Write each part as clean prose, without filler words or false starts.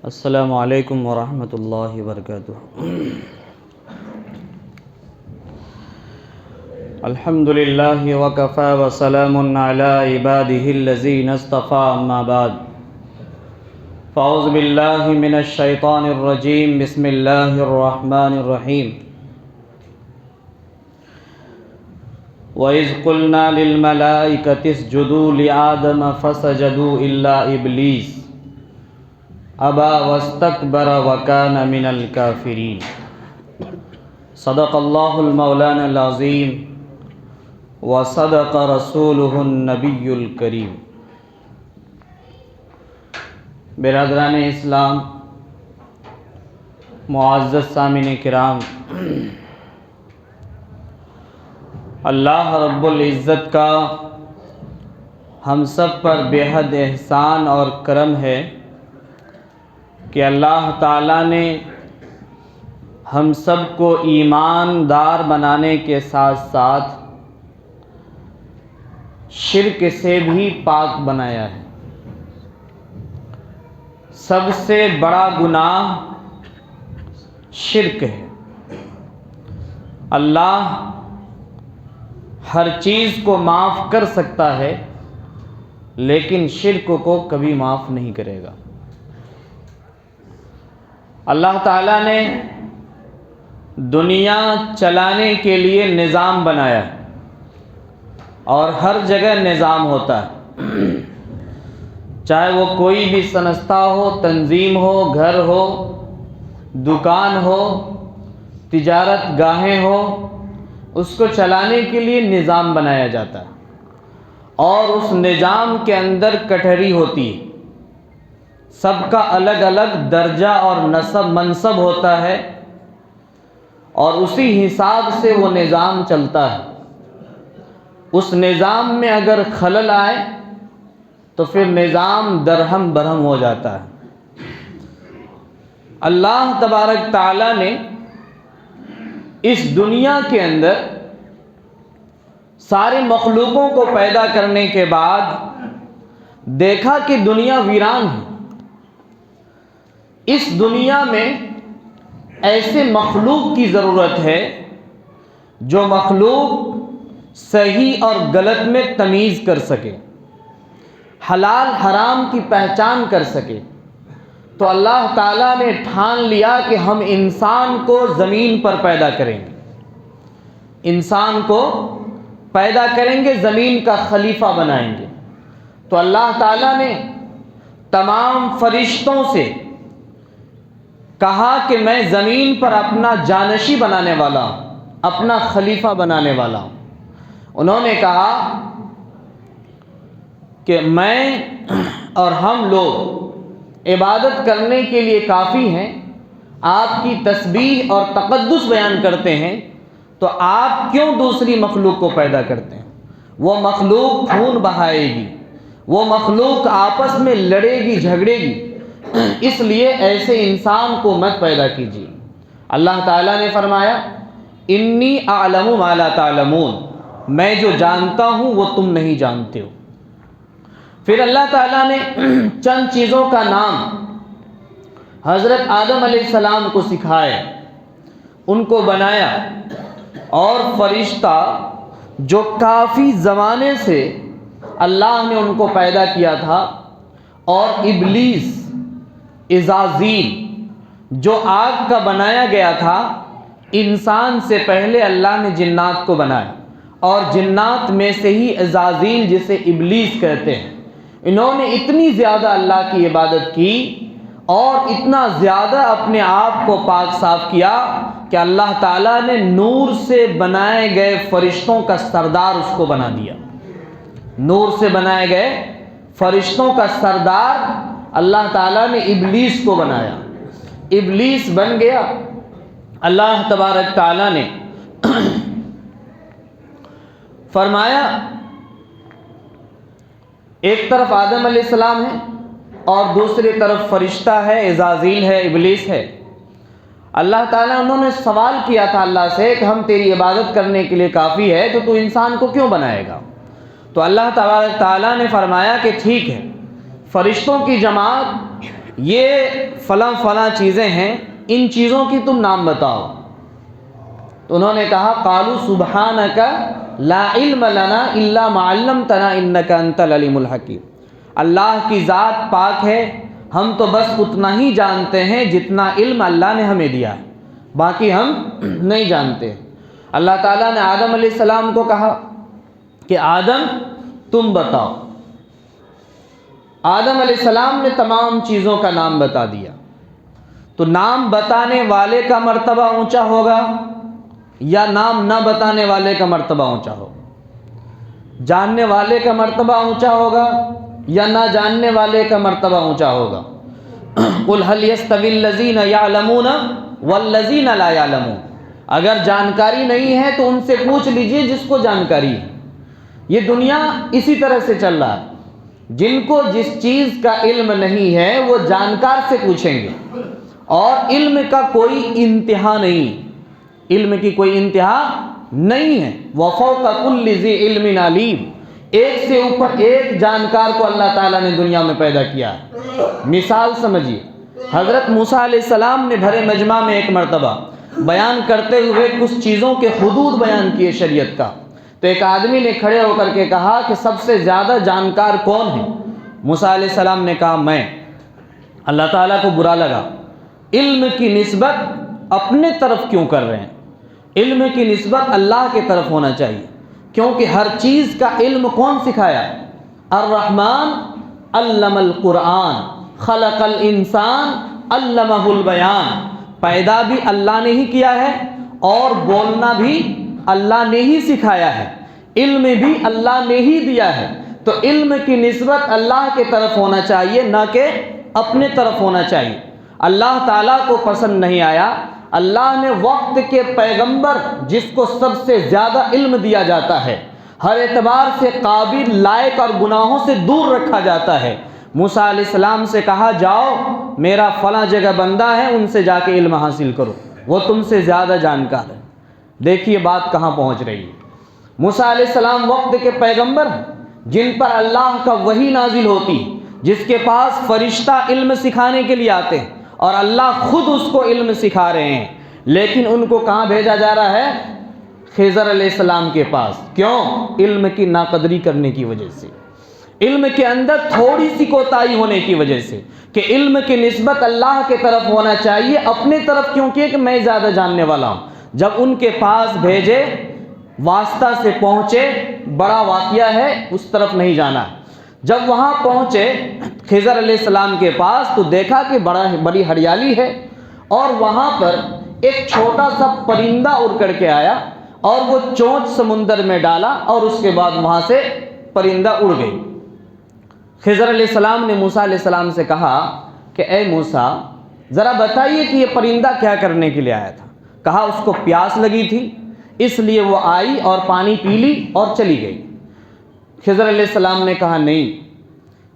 السلام علیکم ورحمۃ اللہ وبرکاتہ۔ الحمد للہ وکفی وسلام علی عبادہ الذین اصطفی، اما بعد فاعوذ باللہ من الشیطان الرجیم، بسم اللہ الرحمن الرحیم۔ وَإِذْ قُلْنَا لِلْمَلَائِكَةِ اسْجُدُوا لِآدَمَ فَسَجَدُوا إِلَّا إِبْلِيسَ أَبَى وَاسْتَكْبَرَ وَكَانَ مِنَ الْكَافِرِينَ۔ صدق اللہ المولانا العظیم وصدق رسولہ النبی الکریم۔ برادران اسلام، معزز سامعین کرام، اللہ رب العزت کا ہم سب پر بے حد احسان اور کرم ہے کہ اللہ تعالیٰ نے ہم سب کو ایماندار بنانے کے ساتھ ساتھ شرک سے بھی پاک بنایا ہے۔ سب سے بڑا گناہ شرک ہے۔ اللہ ہر چیز کو معاف کر سکتا ہے، لیکن شرک کو کبھی معاف نہیں کرے گا۔ اللہ تعالیٰ نے دنیا چلانے کے لیے نظام بنایا اور ہر جگہ نظام ہوتا ہے، چاہے وہ کوئی بھی سنستھا ہو، تنظیم ہو، گھر ہو، دکان ہو، تجارت گاہیں ہو، اس کو چلانے کے لیے نظام بنایا جاتا ہے اور اس نظام کے اندر کٹھری ہوتی ہے۔ سب کا الگ الگ درجہ اور نسب منصب ہوتا ہے اور اسی حساب سے وہ نظام چلتا ہے۔ اس نظام میں اگر خلل آئے تو پھر نظام درہم برہم ہو جاتا ہے۔ اللہ تبارک تعالیٰ نے اس دنیا کے اندر سارے مخلوقوں کو پیدا کرنے کے بعد دیکھا کہ دنیا ویران ہے۔ اس دنیا میں ایسے مخلوق کی ضرورت ہے جو مخلوق صحیح اور غلط میں تمیز کر سکے، حلال حرام کی پہچان کر سکے۔ تو اللہ تعالیٰ نے ٹھان لیا کہ ہم انسان کو زمین پر پیدا کریں گے، انسان کو پیدا کریں گے، زمین کا خلیفہ بنائیں گے۔ تو اللہ تعالیٰ نے تمام فرشتوں سے کہا کہ میں زمین پر اپنا جانشی بنانے والا ہوں، اپنا خلیفہ بنانے والا ہوں۔ انہوں نے کہا کہ میں اور ہم لوگ عبادت کرنے کے لیے کافی ہیں، آپ کی تسبیح اور تقدس بیان کرتے ہیں، تو آپ کیوں دوسری مخلوق کو پیدا کرتے ہیں؟ وہ مخلوق خون بہائے گی، وہ مخلوق آپس میں لڑے گی، جھگڑے گی، اس لیے ایسے انسان کو مت پیدا کیجیے۔ اللہ تعالیٰ نے فرمایا انی اعلم ما لا تعلمون، میں جو جانتا ہوں وہ تم نہیں جانتے ہو۔ پھر اللہ تعالیٰ نے چند چیزوں کا نام حضرت آدم علیہ السلام کو سکھائے، ان کو بنایا، اور فرشتہ جو کافی زمانے سے اللہ نے ان کو پیدا کیا تھا، اور ابلیس عزازیل جو آگ کا بنایا گیا تھا، انسان سے پہلے اللہ نے جنات کو بنایا، اور جنات میں سے ہی عزازیل جسے ابلیس کہتے ہیں، انہوں نے اتنی زیادہ اللہ کی عبادت کی اور اتنا زیادہ اپنے آپ کو پاک صاف کیا کہ اللہ تعالیٰ نے نور سے بنائے گئے فرشتوں کا سردار اس کو بنا دیا۔ نور سے بنائے گئے فرشتوں کا سردار اللہ تعالیٰ نے ابلیس کو بنایا۔ ابلیس بن گیا۔ اللہ تبارک تعالیٰ نے فرمایا ایک طرف آدم علیہ السلام ہے اور دوسری طرف فرشتہ ہے، عزازیل ہے، ابلیس ہے۔ اللہ تعالیٰ انہوں نے سوال کیا تھا اللہ سے کہ ہم تیری عبادت کرنے کے لیے کافی ہے تو انسان کو کیوں بنائے گا؟ تو اللہ تبارک تعالیٰ نے فرمایا کہ ٹھیک ہے، فرشتوں کی جماعت یہ فلاں فلاں چیزیں ہیں، ان چیزوں کی تم نام بتاؤ۔ تو انہوں نے کہا قالوا سبحانک لا علم لنا الا ما علمتنا انک انت العلیم الحکیم، اللہ کی ذات پاک ہے، ہم تو بس اتنا ہی جانتے ہیں جتنا علم اللہ نے ہمیں دیا ہے، باقی ہم نہیں جانتے۔ اللہ تعالیٰ نے آدم علیہ السلام کو کہا کہ آدم تم بتاؤ۔ آدم علیہ السلام نے تمام چیزوں کا نام بتا دیا۔ تو نام بتانے والے کا مرتبہ اونچا ہوگا یا نام نہ بتانے والے کا مرتبہ اونچا ہوگا؟ جاننے والے کا مرتبہ اونچا ہوگا یا نہ جاننے والے کا مرتبہ اونچا ہوگا؟ قل هل يستوي الذين يعلمون والذين لا يعلمون، اگر جانکاری نہیں ہے تو ان سے پوچھ لیجئے جس کو جانکاری ہے۔ یہ دنیا اسی طرح سے چل رہا ہے، جن کو جس چیز کا علم نہیں ہے وہ جانکار سے پوچھیں گے، اور علم کا کوئی انتہا نہیں، علم کی کوئی انتہا نہیں ہے۔ وَفَوْقَ كُلِّ ذِي عِلْمٍ عَلِيمٍ، ایک سے اوپر ایک جانکار کو اللہ تعالیٰ نے دنیا میں پیدا کیا ہے۔ مثال سمجھیے، حضرت موسیٰ علیہ السلام نے بھرے مجمع میں ایک مرتبہ بیان کرتے ہوئے کچھ چیزوں کے حدود بیان کیے شریعت کا، تو ایک آدمی نے کھڑے ہو کر کے کہا کہ سب سے زیادہ جانکار کون ہے؟ موسیٰ علیہ السلام نے کہا میں۔ اللہ تعالیٰ کو برا لگا، علم کی نسبت اپنے طرف کیوں کر رہے ہیں؟ علم کی نسبت اللہ کی طرف ہونا چاہیے، کیونکہ ہر چیز کا علم کون سکھایا؟ الرحمن علم القرآن خلق الانسان علمہ البیان، پیدا بھی اللہ نے ہی کیا ہے اور بولنا بھی اللہ نے ہی سکھایا ہے، علم بھی اللہ نے ہی دیا ہے۔ تو علم کی نسبت اللہ کے طرف ہونا چاہیے، نہ کہ اپنے طرف ہونا چاہیے۔ اللہ تعالیٰ کو پسند نہیں آیا، اللہ نے وقت کے پیغمبر جس کو سب سے زیادہ علم دیا جاتا ہے، ہر اعتبار سے قابل، لائق اور گناہوں سے دور رکھا جاتا ہے، موسیٰ علیہ السلام سے کہا جاؤ میرا فلاں جگہ بندہ ہے، ان سے جا کے علم حاصل کرو، وہ تم سے زیادہ جانکار ہے۔ دیکھیے بات کہاں پہنچ رہی ہے۔ موسیٰ علیہ السلام وقت کے پیغمبر ہیں، جن پر اللہ کا وحی نازل ہوتی، جس کے پاس فرشتہ علم سکھانے کے لیے آتے ہیں، اور اللہ خود اس کو علم سکھا رہے ہیں، لیکن ان کو کہاں بھیجا جا رہا ہے؟ خضر علیہ السلام کے پاس۔ کیوں؟ علم کی ناقدری کرنے کی وجہ سے، علم کے اندر تھوڑی سی کوتاہی ہونے کی وجہ سے، کہ علم کی نسبت اللہ کے طرف ہونا چاہیے، اپنے طرف کیوں کہ میں زیادہ جاننے والا ہوں۔ جب ان کے پاس بھیجے، واسطہ سے پہنچے، بڑا واقعہ ہے، اس طرف نہیں جانا ہے۔ جب وہاں پہنچے خضر علیہ السلام کے پاس تو دیکھا کہ بڑی ہریالی ہے، اور وہاں پر ایک چھوٹا سا پرندہ اڑ کر کے آیا اور وہ چونچ سمندر میں ڈالا، اور اس کے بعد وہاں سے پرندہ اڑ گئی۔ خضر علیہ السلام نے موسیٰ علیہ السلام سے کہا کہ اے موسیٰ ذرا بتائیے کہ یہ پرندہ کیا کرنے کے لیے آیا تھا؟ کہا اس کو پیاس لگی تھی، اس لیے وہ آئی اور پانی پی لی اور چلی گئی۔ خضر علیہ السلام نے کہا نہیں،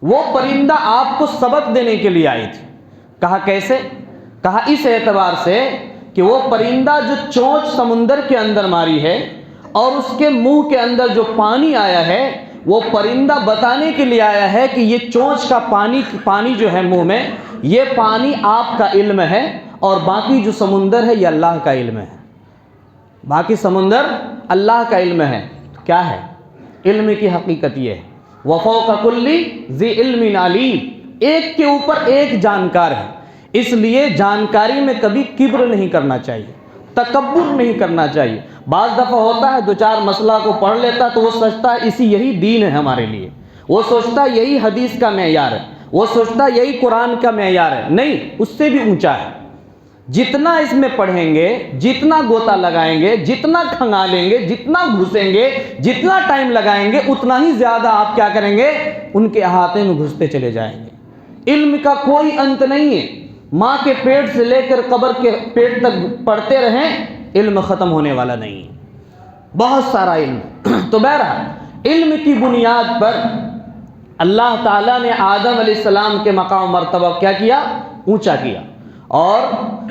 وہ پرندہ آپ کو سبق دینے کے لیے آئی تھی۔ کہا کیسے؟ کہا اس اعتبار سے کہ وہ پرندہ جو چونچ سمندر کے اندر ماری ہے اور اس کے منہ کے اندر جو پانی آیا ہے، وہ پرندہ بتانے کے لیے آیا ہے کہ یہ چونچ کا پانی جو ہے منہ میں، یہ پانی آپ کا علم ہے، اور باقی جو سمندر ہے یہ اللہ کا علم ہے۔ باقی سمندر اللہ کا علم ہے۔ کیا ہے علم کی حقیقت؟ یہ ہے وَفَوْقَ كُلِّ ذِي عِلْمٍ عَلِيمٍ، ایک کے اوپر ایک جانکار ہے۔ اس لیے جانکاری میں کبھی کبر نہیں کرنا چاہیے، تکبر نہیں کرنا چاہیے۔ بعض دفعہ ہوتا ہے دو چار مسئلہ کو پڑھ لیتا تو وہ سوچتا ہے یہی دین ہے ہمارے لیے، وہ سوچتا ہے یہی حدیث کا معیار ہے، وہ سوچتا ہے یہی قرآن کا معیار ہے۔ نہیں، اس سے بھی اونچا ہے۔ جتنا اس میں پڑھیں گے، جتنا گوتا لگائیں گے، جتنا کھنگالیں گے، جتنا گھسیں گے، جتنا ٹائم لگائیں گے، اتنا ہی زیادہ آپ کیا کریں گے؟ ان کے احاطے میں گھستے چلے جائیں گے۔ علم کا کوئی انت نہیں ہے، ماں کے پیٹ سے لے کر قبر کے پیٹ تک پڑھتے رہیں، علم ختم ہونے والا نہیں ہے، بہت سارا علم۔ تو بہرحال علم کی بنیاد پر اللہ تعالیٰ نے آدم علیہ السلام کے مقام مرتبہ کیا کیا؟ اونچا کیا۔ اور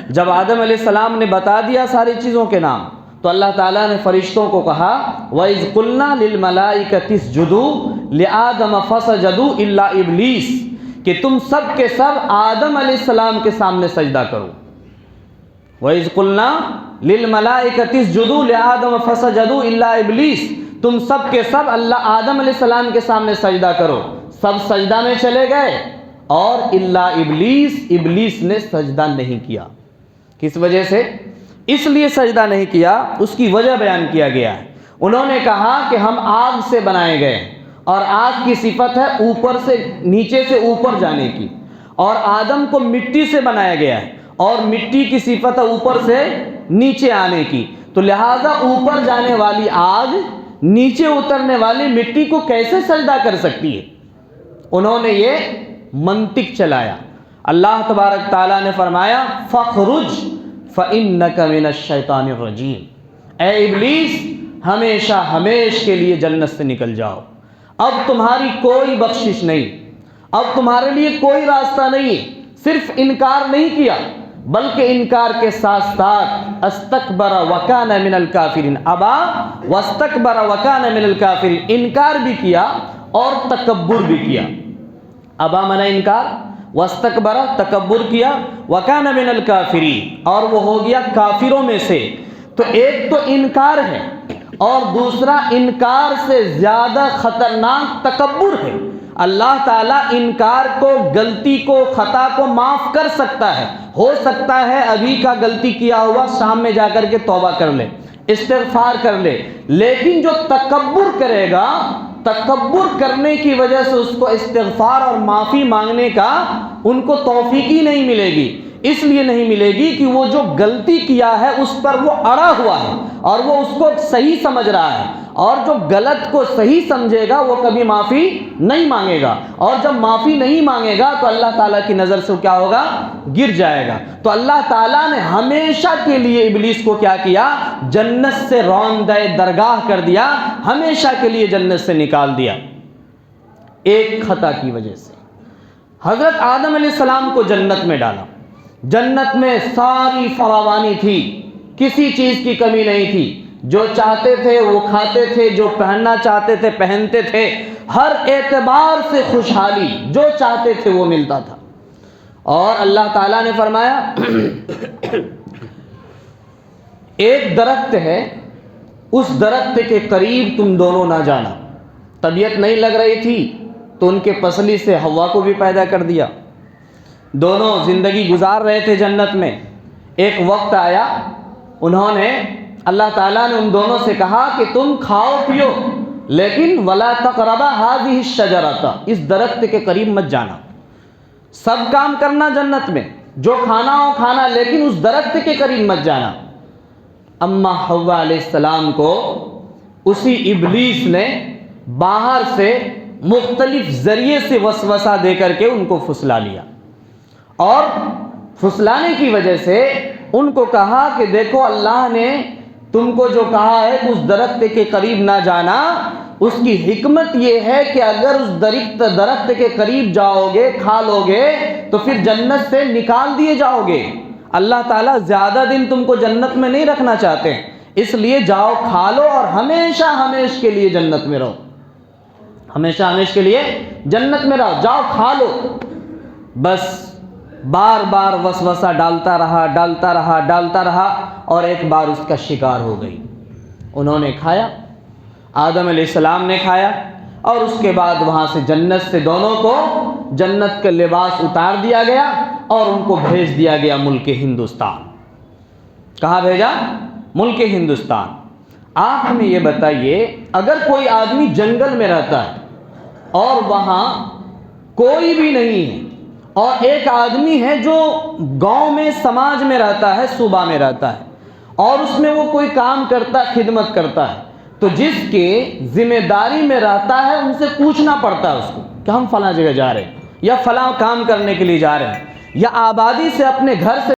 جب آدم علیہ السلام نے بتا دیا ساری چیزوں کے نام، تو اللہ تعالیٰ نے فرشتوں کو کہا وَإِذْ قُلْنَا لِلْمَلَائِكَةِ اسْجُدُوا لِآدَمَ فَسَجَدُوا إِلَّا إِبْلِيسَ، کہ تم سب کے سب آدم علیہ السلام کے سامنے سجدہ کرو۔ وَإِذْ قُلْنَا لِلْمَلَائِكَةِ اسْجُدُوا لِآدَمَ فَسَجَدُوا إِلَّا إِبْلِيسَ، تم سب کے سب اللہ آدم علیہ السلام کے سامنے سجدہ کرو، سب سجدہ میں چلے گئے، اور الا ابلیس، ابلیس نے سجدہ نہیں کیا۔ کس وجہ سے؟ اس لیے سجدہ نہیں کیا، اس کی وجہ بیان کیا گیا ہے۔ انہوں نے کہا کہ ہم آگ سے بنائے گئے، اور آگ کی صفت ہے اوپر سے نیچے سے اوپر جانے کی، اور آدم کو مٹی سے بنایا گیا ہے، اور مٹی کی صفت ہے اوپر سے نیچے آنے کی، تو لہذا اوپر جانے والی آگ نیچے اترنے والی مٹی کو کیسے سجدہ کر سکتی ہے؟ انہوں نے یہ منطق چلایا۔ اللہ تبارک تعالیٰ نے فرمایا فَخْرُجْ فَإِنَّكَ مِنَ الشَّيْطَانِ الرَّجِيمِ، اے ابلیس ہمیشہ ہمیش کے لیے جنت سے نکل جاؤ، اب تمہاری کوئی بخشش نہیں، اب تمہارے لیے کوئی راستہ نہیں۔ صرف انکار نہیں کیا، بلکہ انکار کے ساتھ ساتھ استکبر وکان من الکافرین، ابا واستکبر وکان من الکافرین، انکار بھی کیا اور تکبر بھی کیا۔ ابا منع انکار، واستکبر تکبر کیا، وکان من الکافرین اور وہ ہو گیا کافروں میں سے۔ تو ایک تو انکار ہے، اور دوسرا انکار سے زیادہ خطرناک تکبر ہے۔ اللہ تعالیٰ انکار کو، غلطی کو، خطا کو معاف کر سکتا ہے، ہو سکتا ہے ابھی کا غلطی کیا ہوا شام میں جا کر کے توبہ کر لے، استغفار کر لے، لیکن جو تکبر کرے گا، تکبر کرنے کی وجہ سے اس کو استغفار اور معافی مانگنے کا ان کو توفیق ہی نہیں ملے گی۔ اس لیے نہیں ملے گی کہ وہ جو غلطی کیا ہے اس پر وہ اڑا ہوا ہے، اور وہ اس کو صحیح سمجھ رہا ہے، اور جو غلط کو صحیح سمجھے گا وہ کبھی معافی نہیں مانگے گا، اور جب معافی نہیں مانگے گا تو اللہ تعالیٰ کی نظر سے کیا ہوگا؟ گر جائے گا۔ تو اللہ تعالیٰ نے ہمیشہ کے لیے ابلیس کو کیا کیا؟ جنت سے راندہ درگاہ کر دیا، ہمیشہ کے لیے جنت سے نکال دیا، ایک خطا کی وجہ سے۔ حضرت آدم علیہ السلام کو جنت میں ڈالا، جنت میں ساری فراوانی تھی، کسی چیز کی کمی نہیں تھی، جو چاہتے تھے وہ کھاتے تھے، جو پہننا چاہتے تھے پہنتے تھے، ہر اعتبار سے خوشحالی، جو چاہتے تھے وہ ملتا تھا۔ اور اللہ تعالیٰ نے فرمایا ایک درخت ہے، اس درخت کے قریب تم دونوں نہ جانا۔ طبیعت نہیں لگ رہی تھی تو ان کے پسلی سے حوا کو بھی پیدا کر دیا، دونوں زندگی گزار رہے تھے جنت میں۔ ایک وقت آیا، انہوں نے، اللہ تعالیٰ نے ان دونوں سے کہا کہ تم کھاؤ پیو، لیکن ولا تقربا هذه الشجرۃ، اس درخت کے قریب مت جانا، سب کام کرنا جنت میں، جو کھانا ہو کھانا، لیکن اس درخت کے قریب مت جانا۔ اما حوا علیہ السلام کو اسی ابلیس نے باہر سے مختلف ذریعے سے وسوسہ دے کر کے ان کو پھسلا لیا، اور پھسلانے کی وجہ سے ان کو کہا کہ دیکھو اللہ نے تم کو جو کہا ہے اس درخت کے قریب نہ جانا، اس کی حکمت یہ ہے کہ اگر اس درخت کے قریب جاؤ گے، کھا لو گے، تو پھر جنت سے نکال دیے جاؤ گے۔ اللہ تعالیٰ زیادہ دن تم کو جنت میں نہیں رکھنا چاہتے، اس لیے جاؤ کھا لو اور ہمیشہ ہمیش کے لیے جنت میں رہو، ہمیشہ ہمیش کے لیے جنت میں رہو، جاؤ کھا لو۔ بس بار بار وسوسہ ڈالتا رہا، اور ایک بار اس کا شکار ہو گئی۔ انہوں نے کھایا، آدم علیہ السلام نے کھایا، اور اس کے بعد وہاں سے جنت سے دونوں کو جنت کا لباس اتار دیا گیا، اور ان کو بھیج دیا گیا ملک ہندوستان۔ کہاں بھیجا؟ ملک ہندوستان۔ آپ ہمیں یہ بتائیے، اگر کوئی آدمی جنگل میں رہتا ہے اور وہاں کوئی بھی نہیں ہے، اور ایک آدمی ہے جو گاؤں میں، سماج میں رہتا ہے، صوبہ میں رہتا ہے، اور اس میں وہ کوئی کام کرتا ہے، خدمت کرتا ہے، تو جس کے ذمہ داری میں رہتا ہے ان سے پوچھنا پڑتا ہے اس کو کہ ہم فلاں جگہ جا رہے ہیں، یا فلاں کام کرنے کے لیے جا رہے ہیں، یا آبادی سے اپنے گھر سے